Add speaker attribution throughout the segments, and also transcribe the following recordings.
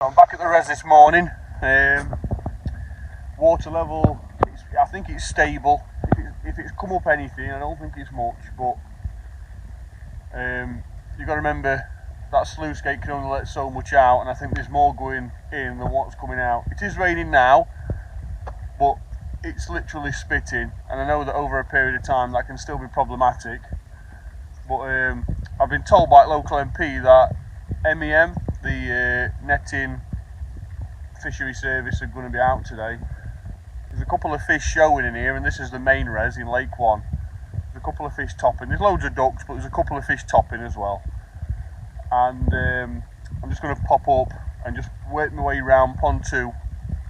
Speaker 1: I'm back at the res this morning. Water level, I think it's stable. If it's come up anything, I don't think it's much, but you've got to remember that sluice gate can only let so much out, and I think there's more going in than what's coming out. It is raining now, but it's literally spitting, and I know that over a period of time that can still be problematic. But I've been told by local MP that M.E.M, the netting fishery service, are going to be out today. There's a couple of fish showing in here, and this is the main res in Lake 1. There's a couple of fish topping. There's loads of ducks, but there's a couple of fish topping as well. And I'm just going to pop up and just work my way around pond 2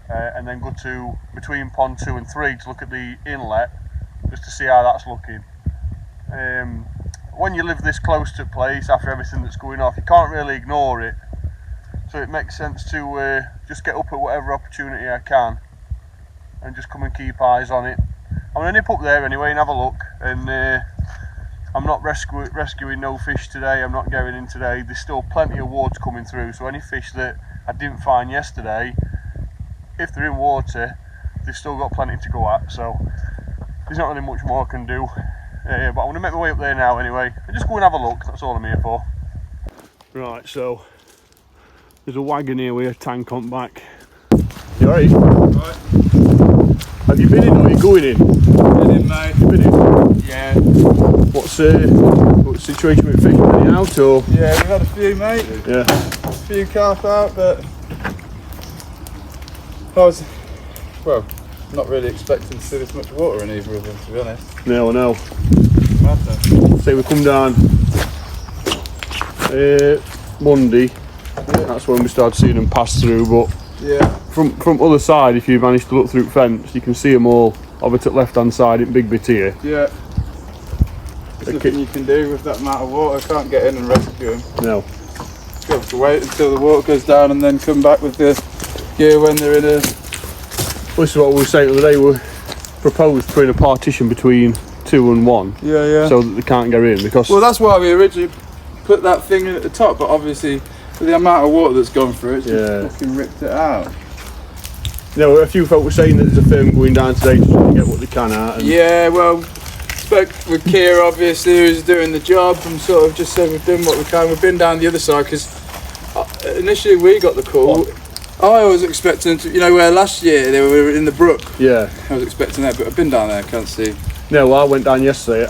Speaker 1: and then go to between pond 2 and 3 to look at the inlet, just to see how that's looking. When you live this close to a place, after everything that's going off, you can't really ignore it. So it makes sense to just get up at whatever opportunity I can and just come and keep eyes on it. I'm going to nip up there anyway and have a look. And I'm not rescuing no fish today. I'm not going in today. There's still plenty of water coming through, so any fish that I didn't find yesterday, if they're in water, they've still got plenty to go at. So there's not really much more I can do. But I'm going to make my way up there now anyway and just go and have a look. That's all I'm here for. Right, so there's a wagon here with a tank on back. You alright?
Speaker 2: Right.
Speaker 1: Have you been in or are you going in?
Speaker 2: Been in, mate.
Speaker 1: You been in?
Speaker 2: Yeah.
Speaker 1: What's the situation with fish? Any out or?
Speaker 2: Yeah, we've had a few, mate.
Speaker 1: Yeah.
Speaker 2: A few carp out, but I was, well, not really expecting to see this much water in either of them, to be honest.
Speaker 1: No, I know.
Speaker 2: Matter.
Speaker 1: Say we come down Monday. Yeah. That's when we started seeing them pass through, but
Speaker 2: yeah,
Speaker 1: from other side, if you manage to look through the fence, you can see them all over to the left hand side in big bit here.
Speaker 2: yeah. There's nothing you can do with that amount of water. Can't get in and rescue them.
Speaker 1: No.
Speaker 2: You have to wait until the water goes down and then come back with the gear when they're in a...
Speaker 1: This is what we were saying the other day. We proposed putting a partition between 2 and 1.
Speaker 2: Yeah, yeah.
Speaker 1: So that they can't get in, because...
Speaker 2: Well, that's why we originally put that thing in at the top, but obviously with the amount of water that's gone through it, it's just fucking ripped it out.
Speaker 1: You know, a few folk were saying that there's a firm going down today to try and get what they can out. And
Speaker 2: yeah, well, spoke with Kier, obviously, who's doing the job, and sort of just said we've done what we can. We've been down the other side, because initially we got the call. I was expecting to, you know, where last year they were in the brook.
Speaker 1: Yeah.
Speaker 2: I was expecting that, but I've been down there, I can't see.
Speaker 1: No, well, I went down yesterday.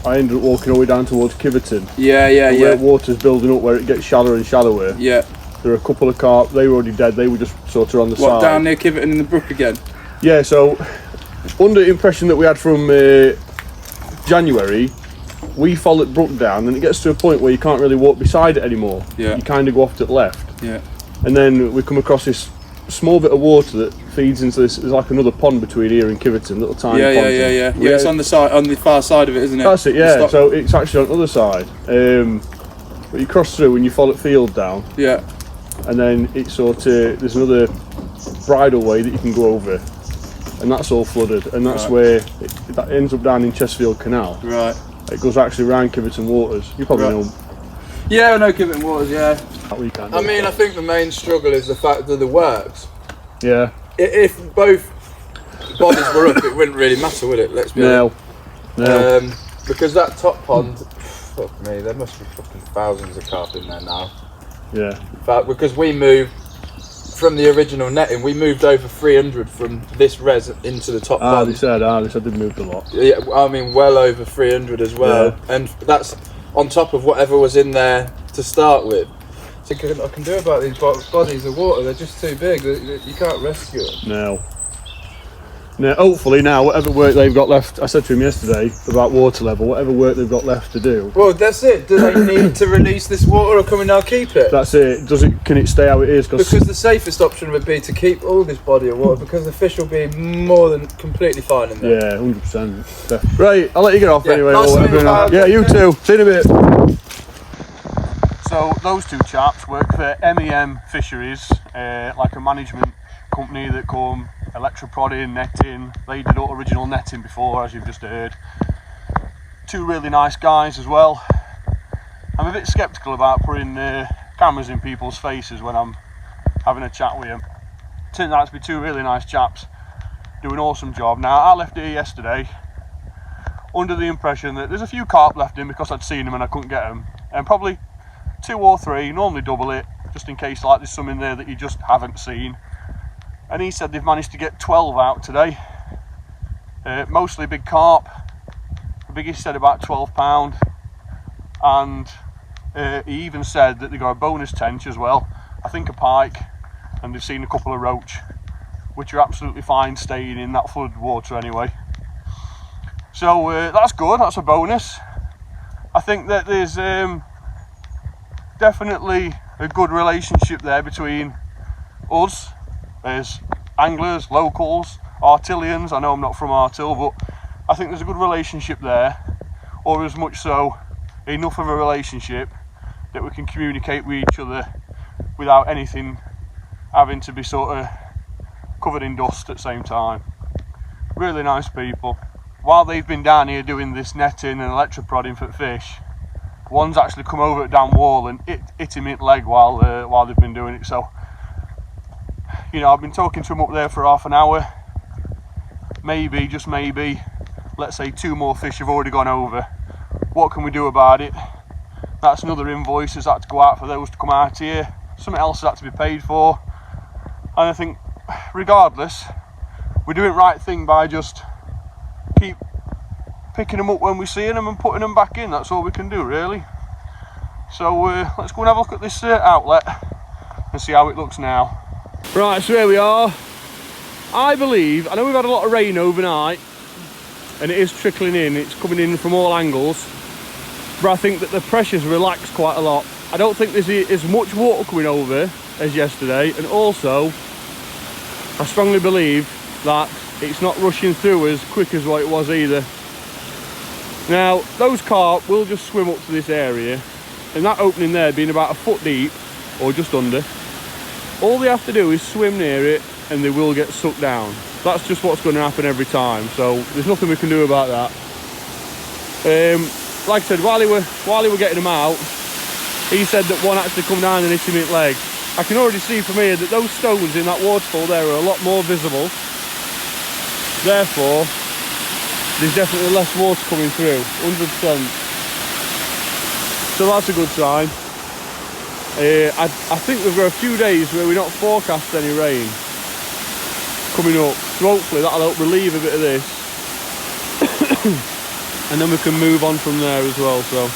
Speaker 1: I ended up walking all the way down towards Kiverton.
Speaker 2: Yeah, yeah, yeah.
Speaker 1: Where water's building up, where it gets shallower and shallower.
Speaker 2: Yeah.
Speaker 1: There are a couple of carp. They were already dead. They were just sort of on the side.
Speaker 2: What, down near Kiverton in the brook again?
Speaker 1: Yeah. So, under the impression that we had from January, we followed brook down, and it gets to a point where you can't really walk beside it anymore.
Speaker 2: Yeah.
Speaker 1: You kind of go off to the left.
Speaker 2: Yeah.
Speaker 1: And then we come across this small bit of water that feeds into this. There's like another pond between here and Kiverton, little tiny pond.
Speaker 2: Yeah. It's on the side, on the far side of it, isn't it?
Speaker 1: That's it. Yeah. So it's actually on the other side. But you cross through and you follow the field down.
Speaker 2: Yeah.
Speaker 1: And then it's sort of, there's another bridle way that you can go over, and that's all flooded, and that's where that ends up down in Chesterfield Canal.
Speaker 2: Right.
Speaker 1: It goes actually around Kiverton Waters. You probably know.
Speaker 2: Yeah, I know Kiverton Waters. Yeah.
Speaker 1: I
Speaker 2: mean, I think the main struggle is the fact that the works.
Speaker 1: Yeah.
Speaker 2: If both bodies were up, it wouldn't really matter, would it? Let's be honest.
Speaker 1: No.
Speaker 2: Because that top pond, fuck me, there must be fucking thousands of carp in there now.
Speaker 1: Yeah.
Speaker 2: But because we moved from the original netting, we moved over 300 from this res into the top pond.
Speaker 1: They said they moved a lot.
Speaker 2: Yeah, I mean, well over 300 as well. Yeah. And that's on top of whatever was in there to start with. So I can do about these bodies of water, they're just too big, you can't rescue them.
Speaker 1: No. Now, hopefully now, whatever work they've got left, I said to him yesterday about water level, whatever work they've got left to do.
Speaker 2: Well, that's it. Do they need to release this water, or can we now keep it?
Speaker 1: That's it. Can it stay how it is?
Speaker 2: Because the safest option would be to keep all this body of water, because the fish will be more than completely fine in there.
Speaker 1: Yeah, 100%. Right, I'll let you get off anyway.
Speaker 2: Nice
Speaker 1: yeah, you too. See you in a bit. So those two chaps work for M.E.M Fisheries, like a management company that come electro-prodding, netting. They did all original netting before, as you've just heard. Two really nice guys as well. I'm a bit sceptical about putting cameras in people's faces when I'm having a chat with them. Turned out to be two really nice chaps, doing an awesome job. Now, I left here yesterday under the impression that there's a few carp left in because I'd seen them and I couldn't get them, and probably 2 or 3, normally double it, just in case like there's some in there that you just haven't seen. And he said they've managed to get 12 out today, mostly big carp. The biggest said about 12 pound, and he even said that they got a bonus tench as well, I think a pike, and they've seen a couple of roach, which are absolutely fine staying in that flooded water anyway. So that's good, that's a bonus. I think that there's definitely a good relationship there between us as anglers, locals, Harthillians. I know I'm not from Harthill, but I think there's a good relationship there, or as much so, enough of a relationship that we can communicate with each other without anything having to be sort of covered in dust at the same time. Really nice people. While they've been down here doing this netting and electro-prodding for fish, one's actually come over at down wall and hit him in the leg while they've been doing it. So, you know, I've been talking to him up there for half an hour. Maybe, just maybe, let's say 2 more fish have already gone over. What can we do about it? That's another invoice that's had to go out for those to come out here. Something else has had to be paid for. And I think, regardless, we're doing the right thing by just keep picking them up when we see them and putting them back in. That's all we can do, really. So let's go and have a look at this outlet and see how it looks now. Right, so here we are. I believe, I know we've had a lot of rain overnight and it is trickling in, it's coming in from all angles, but I think that the pressure's relaxed quite a lot. I don't think there's as much water coming over as yesterday, and also I strongly believe that it's not rushing through as quick as what it was either. Now, those carp will just swim up to this area, and that opening there being about a foot deep, or just under, all they have to do is swim near it and they will get sucked down. That's just what's going to happen every time, so there's nothing we can do about that. Like I said, while he were getting them out, he said that one actually come down and hit him in the leg. I can already see from here that those stones in that waterfall there are a lot more visible. Therefore, there's definitely less water coming through, 100%. So that's a good sign. I think we've got a few days where we're not forecast any rain coming up. So hopefully that'll help relieve a bit of this. And then we can move on from there as well, so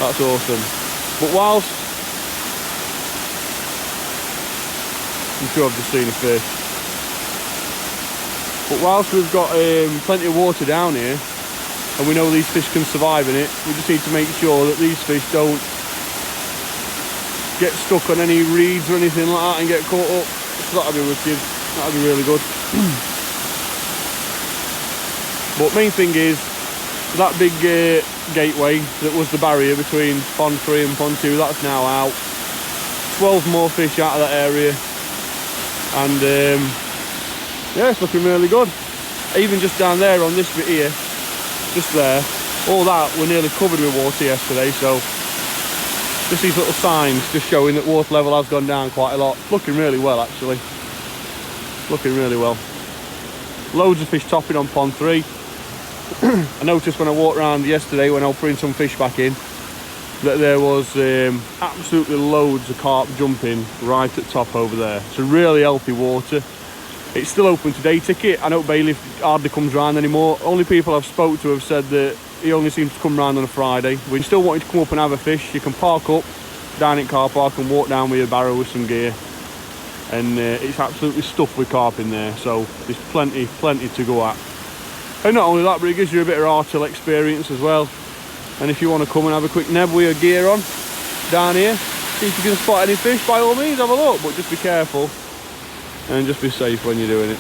Speaker 1: that's awesome. But whilst, I'm sure I've just seen a fish. But whilst we've got plenty of water down here, and we know these fish can survive in it, we just need to make sure that these fish don't get stuck on any reeds or anything like that and get caught up. So that'll be wicked, that'll be really good. But main thing is, that big gateway that was the barrier between pond 3 and pond 2, that's now out. 12 more fish out of that area, and yeah, it's looking really good. Even just down there on this bit here, just there, all that were nearly covered with water yesterday, so just these little signs just showing that water level has gone down quite a lot. Looking really well, actually. Looking really well. Loads of fish topping on pond 3. I noticed when I walked around yesterday when I was putting some fish back in that there was absolutely loads of carp jumping right at top over there. So really healthy water. It's still open to day ticket. I know Bailey hardly comes round anymore. Only people I've spoke to have said that he only seems to come round on a Friday. When you're still wanting to come up and have a fish, you can park up down at car park and walk down with your barrow with some gear. And it's absolutely stuffed with carp in there, so there's plenty to go at. And not only that, but it gives you a bit of Harthill experience as well. And if you want to come and have a quick neb with your gear on down here, see if you can spot any fish, by all means have a look, but just be careful and just be safe when you're doing it.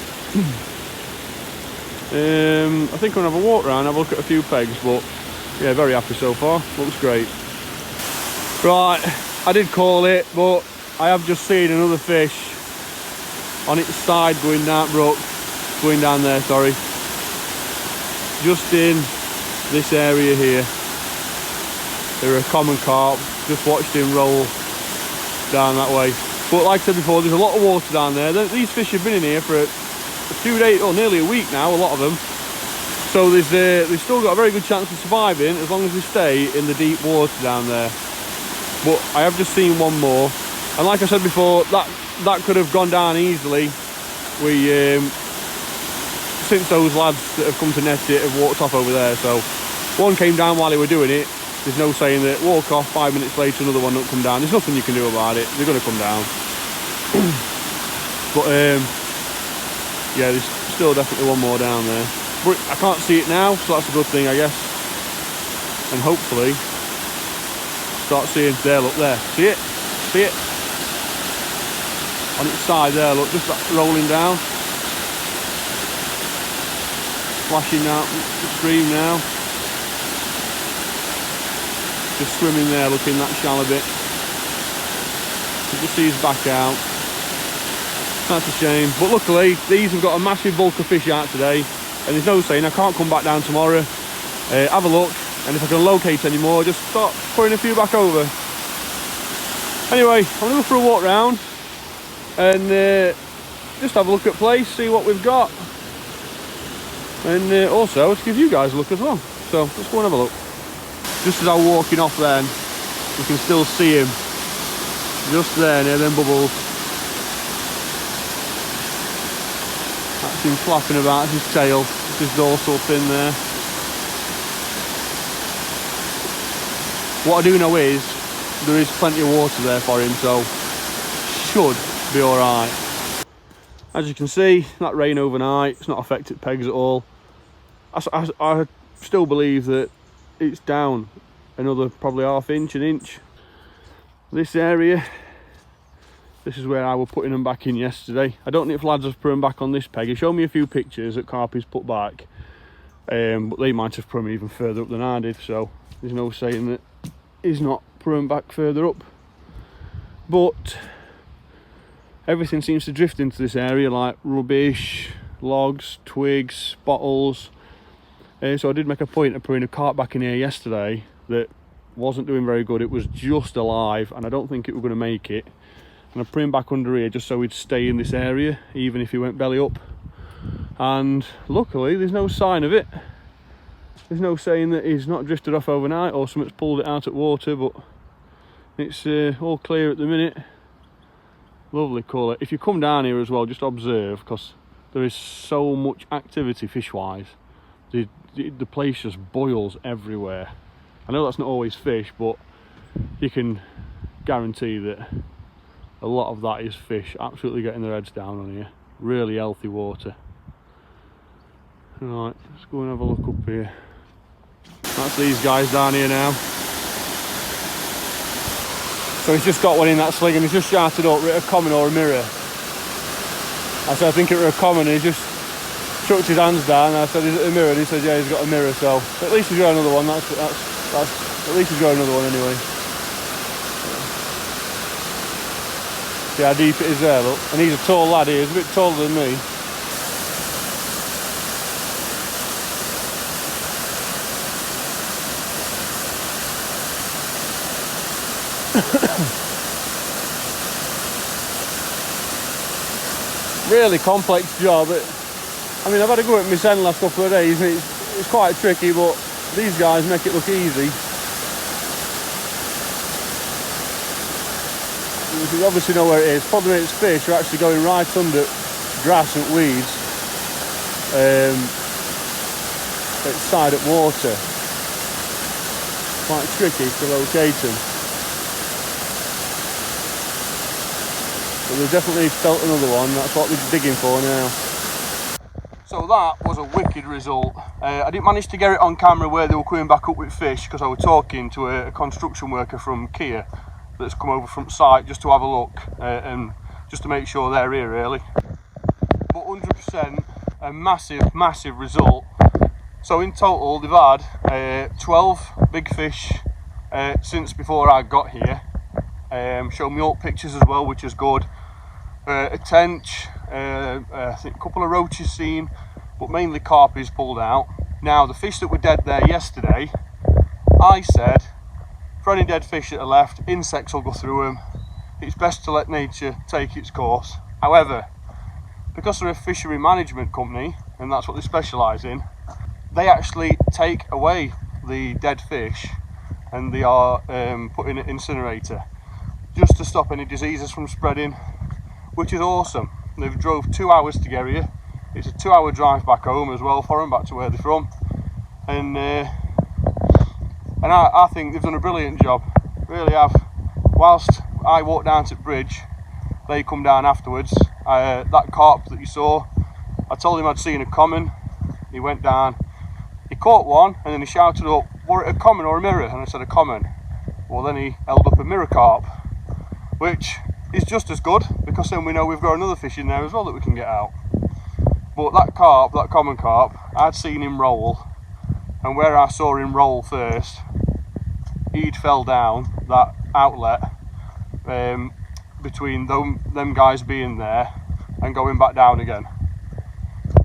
Speaker 1: I think I'm going to have a walk around, have a look at a few pegs, but yeah, very happy so far. Looks great. Right, I did call it, but I have just seen another fish on its side going down there, sorry. Just in this area here. They're a common carp. Just watched him roll down that way. But like I said before, there's a lot of water down there. These fish have been in here for a few days, or nearly a week now, a lot of them. So they've still got a very good chance of surviving as long as they stay in the deep water down there. But I have just seen one more, and like I said before, that could have gone down easily. Since those lads that have come to net it have walked off over there, so one came down while they were doing it. There's no saying that walk off 5 minutes later another one don't come down. There's nothing you can do about it. They're going to come down. But yeah, there's still definitely one more down there. But I can't see it now, so that's a good thing, I guess. And hopefully start seeing there. Look there. See it? See it? On its side there. Look, just rolling down. Flashing out the stream now. Just swimming there, looking that shallow bit. You can see his back out. That's a shame. But luckily, these have got a massive bulk of fish out today. And there's no saying I can't come back down tomorrow. Have a look. And if I can locate any more, just start putting a few back over. Anyway, I'm going to go for a walk round. And just have a look at place, see what we've got. And also to give you guys a look as well. So let's go and have a look. Just as I'm walking off then, you can still see him just there near them bubbles. That's him flapping about his tail, his dorsal fin there. What I do know is there is plenty of water there for him, so should be alright. As you can see, that rain overnight, it's not affected pegs at all. I still believe that it's down another probably ½ inch, an inch. This area, this is where I was putting them back in yesterday. I don't know if lads have put them back on this peg. He showed me a few pictures that Carp has put back, but they might have put them even further up than I did, so there's no saying that he's not put them back further up. But everything seems to drift into this area, like rubbish, logs, twigs, bottles. So I did make a point of putting a carp back in here yesterday that wasn't doing very good. It was just alive, and I don't think it was going to make it. And I put him back under here just so he'd stay in this area, even if he went belly up. And luckily, there's no sign of it. There's no saying that he's not drifted off overnight or something's pulled it out of water, but it's all clear at the minute. Lovely colour. If you come down here as well, just observe, because there is so much activity fish-wise. The place just boils everywhere. I know that's not always fish, but you can guarantee that a lot of that is fish absolutely getting their heads down on here. Really healthy water. Right, let's go and have a look up here. That's these guys down here now. So he's just got one in that sling and he's just shouted up, a common or a mirror. I said, I think it was a common, and he just chucked his hands down. And I said, is it a mirror? And he said, yeah, he's got a mirror. So at least he's got another one. That's at least he's got another one anyway. See how deep it is there, look. And he's a tall lad here, he's a bit taller than me. Really complex job. I mean, I've had a go at my Sen last couple of days and it's quite tricky, but these guys make it look easy. You obviously know where it is. Problem is, fish are actually going right under grass and weeds at side up water. Quite tricky to locate them. But they've definitely felt another one. That's what we're digging for now. So that was a wicked result. I didn't manage to get it on camera where they were coming back up with fish because I was talking to a construction worker from Kier that's come over from site just to have a look and just to make sure they're here really. But 100% a massive result. So in total they've had 12 big fish since before I got here. Showed me all pictures as well, which is good. A tench, I think a couple of roaches seen, but mainly carpies pulled out. Now the fish that were dead there yesterday, I said for any dead fish that are left, insects will go through them. it's best to let nature take its course. However, because they're a fishery management company, and that's what they specialise in, they actually take away the dead fish and they are put in an incinerator just to stop any diseases from spreading, which is awesome. They've drove 2 hours to get here. It's a 2 hour drive back home as well for them, back to where they're from, and I think they've done a brilliant job, really have. Whilst I walked down to the bridge, they come down afterwards. That carp that you saw, I told him I'd seen a common. He went down, he caught one, and then he shouted up, "Were it a common or a mirror?" And I said, "A common." Well, then he held up a mirror carp, which is just as good, because then we know we've got another fish in there as well that we can get out. But that carp, that common carp, I'd seen him roll, and where I saw him roll first, he'd fell down that outlet between them guys being there and going back down again.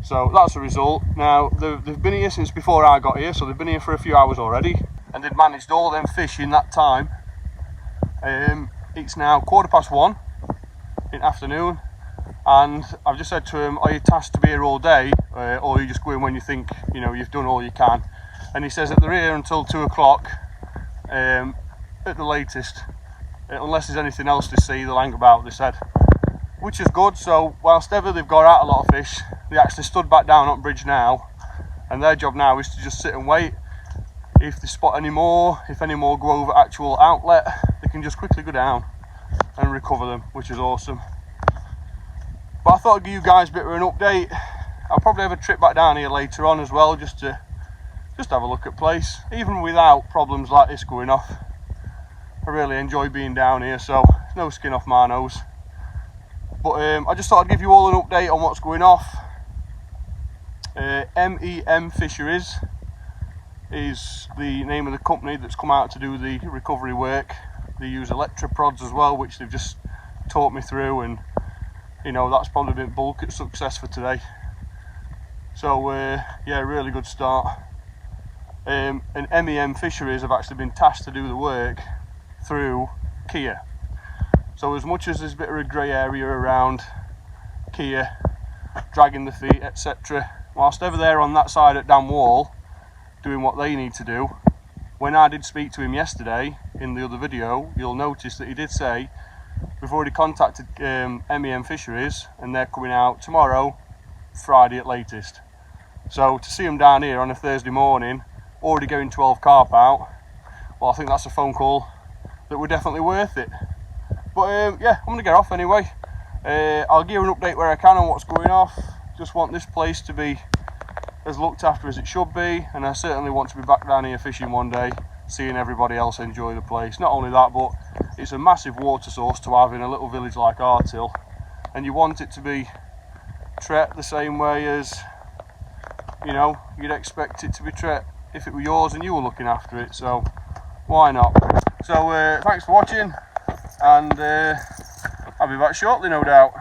Speaker 1: So that's the result. Now they've been here since before I got here, so they've been here for a few hours already, and they've managed all them fish in that time. It's now 1:15 in the afternoon, and I've just said to him, "Are you tasked to be here all day, or are you just going when you think you've done all you can?" And he says that they're here until 2 o'clock at the latest, unless there's anything else to see. They'll hang about, they said, which is good. So whilst ever they've got out a lot of fish, they actually stood back down on the bridge now, and their job now is to just sit and wait. If they spot any more, if any more go over actual outlet, they can just quickly go down and recover them, which is awesome. But I thought I'd give you guys a bit of an update. I'll probably have a trip back down here later on as well, just to have a look at place, even without problems like this going off. I really enjoy being down here, so no skin off my nose. But I just thought I'd give you all an update on what's going off. M.E.M Fisheries is the name of the company that's come out to do the recovery work. They use electro-prods as well, which they've just taught me through, and that's probably been bulk success for today. So yeah, really good start. And M.E.M Fisheries have actually been tasked to do the work through Kier. So as much as there's a bit of a grey area around Kier, dragging the feet, etc., whilst ever they're on that side at Dam Wall doing what they need to do, when I did speak to him yesterday in the other video, you'll notice that he did say we've already contacted M.E.M Fisheries and they're coming out tomorrow, Friday at latest. So to see them down here on a Thursday morning, already getting 12 carp out, well, I think that's a phone call that were definitely worth it. But yeah, I'm going to get off anyway. I'll give you an update where I can on what's going off. Just want this place to be as looked after as it should be, and I certainly want to be back down here fishing one day, seeing everybody else enjoy the place. Not only that, but it's a massive water source to have in a little village like Harthill, and you want it to be treated the same way as you'd expect it to be treated if it were yours and you were looking after it. So why not? So thanks for watching, and I'll be back shortly, no doubt.